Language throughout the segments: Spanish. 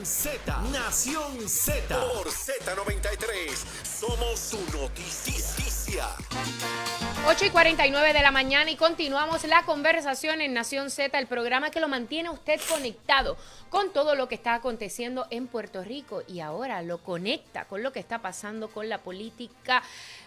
Z, Nación Z. Por Z93, somos su noticia. 8:49 de la mañana y continuamos la conversación en Nación Z, el programa que lo mantiene usted conectado con todo lo que está aconteciendo en Puerto Rico y ahora lo conecta con lo que está pasando con la política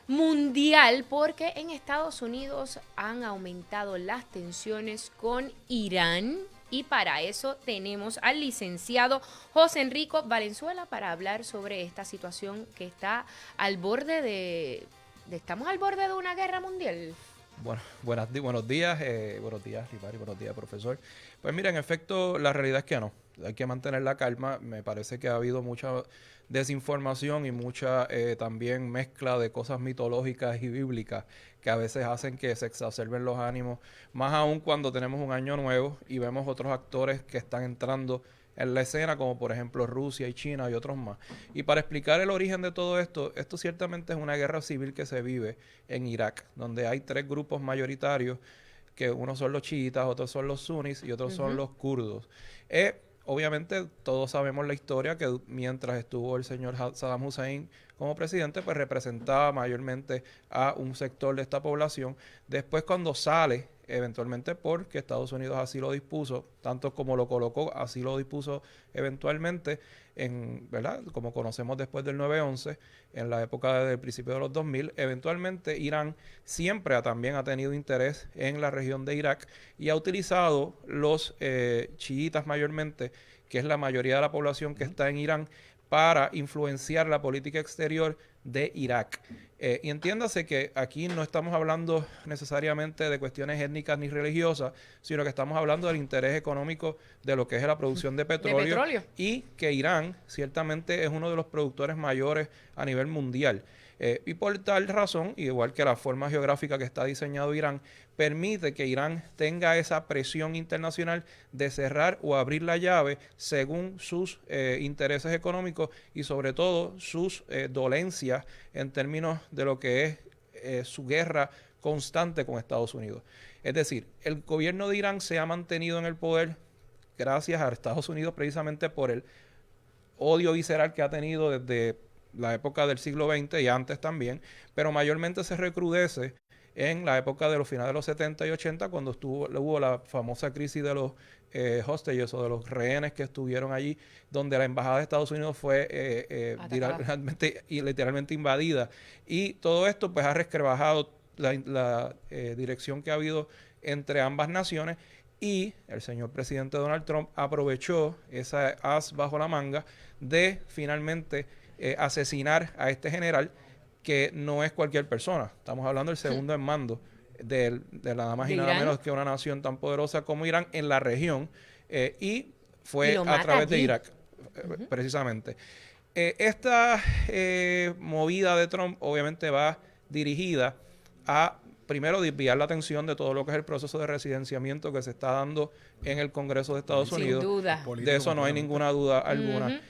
mundial, porque en Estados Unidos han aumentado las tensiones con Irán. Y para eso tenemos al licenciado José Enrico Valenzuela para hablar sobre esta situación que está al borde ¿estamos al borde de una guerra mundial? Bueno, buenos días, Ripari, buenos días, profesor. Pues mira, en efecto, la realidad es que no. Hay que mantener la calma. Me parece que ha habido mucha desinformación y mucha también mezcla de cosas mitológicas y bíblicas que a veces hacen que se exacerben los ánimos, más aún cuando tenemos un año nuevo y vemos otros actores que están entrando en la escena, como por ejemplo Rusia y China y otros más. Y para explicar el origen de todo esto, esto ciertamente es una guerra civil que se vive en Irak, donde hay tres grupos mayoritarios, que unos son los chiitas, otros son los sunis y otros son los kurdos. Obviamente todos sabemos la historia, que mientras estuvo el señor Saddam Hussein como presidente, pues representaba mayormente a un sector de esta población. Después, cuando sale, eventualmente porque Estados Unidos así lo dispuso, tanto como lo colocó, así lo dispuso eventualmente, ¿verdad? Como conocemos después del 9/11, en la época del principio de los 2000, eventualmente Irán siempre también ha tenido interés en la región de Irak y ha utilizado los chiitas mayormente, que es la mayoría de la población que está en Irán, para influenciar la política exterior de Irak. Y entiéndase que aquí no estamos hablando necesariamente de cuestiones étnicas ni religiosas, sino que estamos hablando del interés económico de lo que es la producción de petróleo. Y que Irán ciertamente es uno de los productores mayores a nivel mundial. Y por tal razón, igual que la forma geográfica que está diseñado Irán, permite que Irán tenga esa presión internacional de cerrar o abrir la llave según sus intereses económicos y sobre todo sus dolencias en términos de lo que es su guerra constante con Estados Unidos. Es decir, el gobierno de Irán se ha mantenido en el poder gracias a Estados Unidos precisamente por el odio visceral que ha tenido desde la época del siglo XX y antes también, pero mayormente se recrudece en la época de los finales de los 70 y 80, cuando hubo la famosa crisis de los hostages o de los rehenes que estuvieron allí, donde la embajada de Estados Unidos fue literalmente invadida. Y todo esto pues ha resquebrajado la dirección que ha habido entre ambas naciones, y el señor presidente Donald Trump aprovechó esa as bajo la manga de finalmente asesinar a este general, que no es cualquier persona. Estamos hablando del segundo en mando de nada más y nada menos que una nación tan poderosa como Irán en la región, y fue a través de Irak, precisamente. Esta movida de Trump obviamente va dirigida a, primero, desviar la atención de todo lo que es el proceso de residenciamiento que se está dando en el Congreso de Estados Unidos. Sin duda. De eso no hay ninguna duda alguna.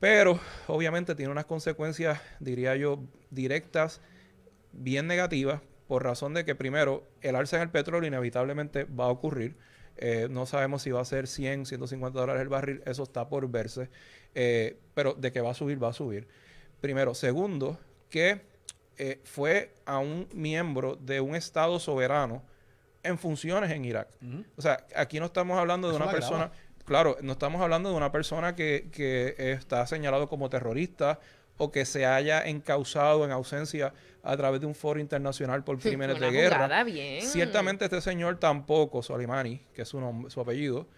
Pero obviamente tiene unas consecuencias, diría yo, directas, bien negativas, por razón de que, primero, el alza en el petróleo inevitablemente va a ocurrir. No sabemos si va a ser $100, $150 el barril, eso está por verse. Pero de que va a subir, va a subir. Primero. Segundo, que fue a un miembro de un Estado soberano en funciones en Irak. O sea, aquí no estamos hablando de una persona... Claro, no estamos hablando de una persona que está señalado como terrorista o que se haya encausado en ausencia a través de un foro internacional por crímenes de guerra. Ciertamente este señor tampoco, Soleimani, que es su apellido,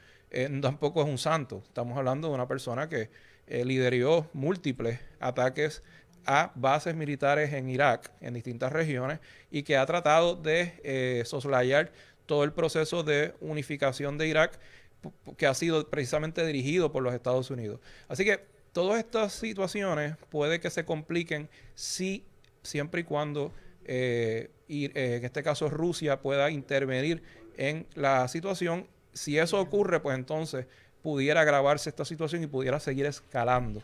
tampoco es un santo. Estamos hablando de una persona que lideró múltiples ataques a bases militares en Irak, en distintas regiones, y que ha tratado de soslayar todo el proceso de unificación de Irak, que ha sido precisamente dirigido por los Estados Unidos. Así que todas estas situaciones puede que se compliquen siempre y cuando, en este caso, Rusia pueda intervenir en la situación. Si eso ocurre, pues entonces pudiera agravarse esta situación y pudiera seguir escalando.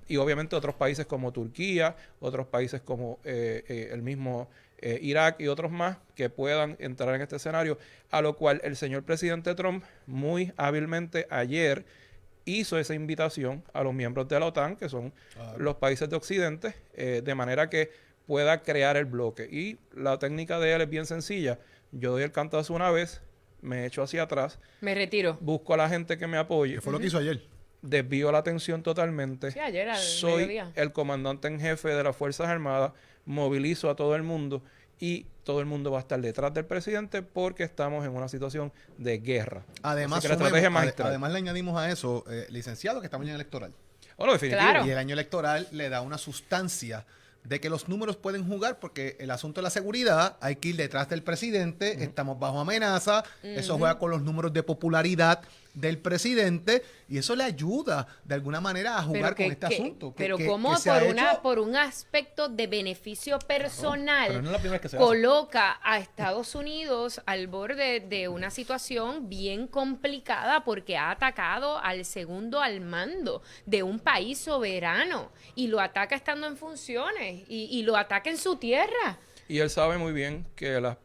Y obviamente otros países como Turquía, otros países como el mismo Irak y otros más que puedan entrar en este escenario, a lo cual el señor presidente Trump muy hábilmente ayer hizo esa invitación a los miembros de la OTAN, que son los países de Occidente, de manera que pueda crear el bloque. Y la técnica de él es bien sencilla. Yo doy el cantazo una vez, me echo hacia atrás, me retiro. busco a la gente que me apoye. Que fue lo que hizo ayer. Desvío la atención totalmente. Sí, ayer al Soy mediodía. el comandante en jefe de las Fuerzas Armadas, movilizo a todo el mundo y todo el mundo va a estar detrás del presidente porque estamos en una situación de guerra. Además, Así que la estrategia sumemos- magistral. además le añadimos a eso, licenciado, que estamos en electoral. Bueno, definitivo. Claro. Y el año electoral le da una sustancia de que los números pueden jugar porque el asunto de la seguridad hay que ir detrás del presidente, estamos bajo amenaza, eso juega con los números de popularidad del presidente y eso le ayuda de alguna manera a jugar con este asunto. Pero que como se ha hecho- por un aspecto de beneficio personal, pero no es la primera vez que se hace. coloca a Estados Unidos al borde de una situación bien complicada porque ha atacado al segundo al mando de un país soberano y lo ataca estando en funciones y lo ataca en su tierra. Y él sabe muy bien que la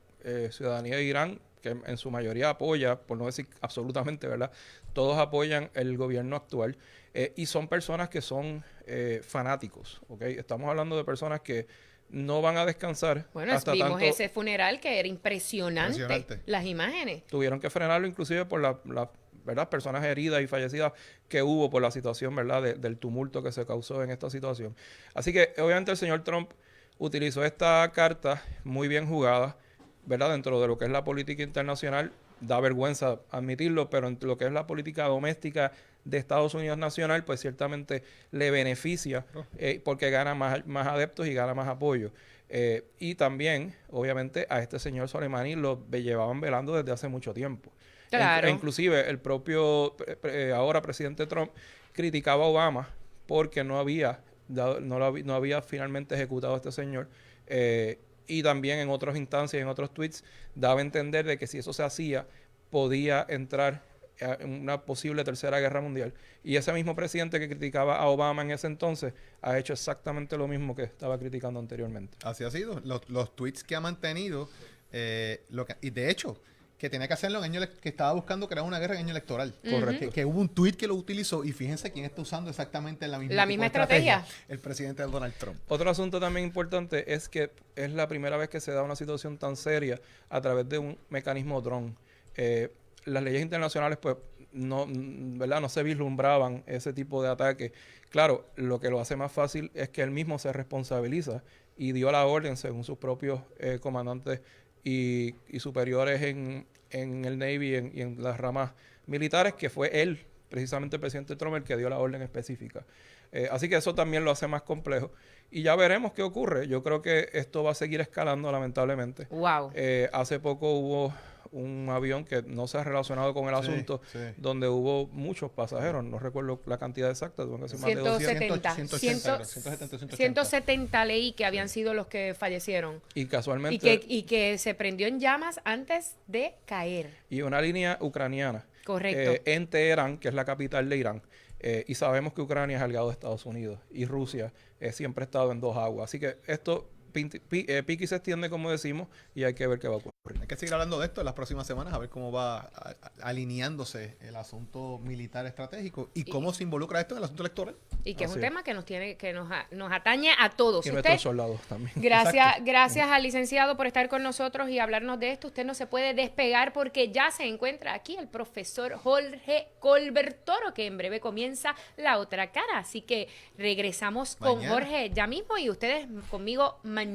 ciudadanía de Irán, que en su mayoría apoya, por no decir absolutamente, ¿verdad? Todos apoyan el gobierno actual y son personas que son fanáticos, ¿ok? Estamos hablando de personas que no van a descansar Bueno, hasta vimos tanto ese funeral que era impresionante, Impresionante. las imágenes. tuvieron que frenarlo inclusive por las ¿verdad? Personas heridas y fallecidas que hubo por la situación, ¿verdad? Del tumulto que se causó en esta situación. Así que obviamente el señor Trump utilizó esta carta muy bien jugada, ¿verdad? Dentro de lo que es la política internacional, da vergüenza admitirlo, pero en lo que es la política doméstica de Estados Unidos nacional, pues ciertamente le beneficia porque gana más adeptos y gana más apoyo. Y también, obviamente, a este señor Soleimani lo llevaban velando desde hace mucho tiempo. Claro. Inclusive el propio ahora presidente Trump criticaba a Obama porque no había finalmente ejecutado a este señor. Y también en otras instancias, en otros tweets, daba a entender de que si eso se hacía, podía entrar en una posible tercera guerra mundial. Y ese mismo presidente que criticaba a Obama en ese entonces ha hecho exactamente lo mismo que estaba criticando anteriormente. Así ha sido. Los tweets que ha mantenido, y de hecho, que tenía que hacerlo en año que estaba buscando crear una guerra en año electoral. Correcto. Que hubo un tweet que lo utilizó y fíjense quién está usando exactamente la misma tipo de estrategia. El presidente Donald Trump. Otro asunto también importante es que es la primera vez que se da una situación tan seria a través de un mecanismo dron. Las leyes internacionales, pues, ¿verdad? No se vislumbraban ese tipo de ataque. Claro, lo que lo hace más fácil es que él mismo se responsabiliza y dio la orden según sus propios comandantes y superiores en el Navy y en las ramas militares, que fue él, precisamente el presidente Trump, el que dio la orden específica. Así que eso también lo hace más complejo. Y ya veremos qué ocurre. Yo creo que esto va a seguir escalando, lamentablemente. Wow. Hace poco hubo un avión que no se ha relacionado con el asunto, donde hubo muchos pasajeros. No recuerdo la cantidad exacta. Tuvo que ser más de 200. 170 leí que habían sido los que fallecieron. Y casualmente... Y que se prendió en llamas antes de caer. Y una línea ucraniana. Correcto. En Teherán, que es la capital de Irán. Y sabemos que Ucrania es aliado de Estados Unidos. Y Rusia siempre ha estado en dos aguas. Así que esto pique y se extiende, como decimos, y hay que ver qué va a ocurrir. Hay que seguir hablando de esto en las próximas semanas, a ver cómo va alineándose el asunto militar estratégico y cómo se involucra esto en el asunto electoral. Y que es un Así es. tema que nos atañe a todos. Y Usted, nuestros soldados también. gracias al licenciado por estar con nosotros y hablarnos de esto. Usted no se puede despegar porque ya se encuentra aquí el profesor Jorge Colbert Toro, que en breve comienza La Otra Cara. Así que regresamos con Mañana. Jorge ya mismo y ustedes conmigo mañana.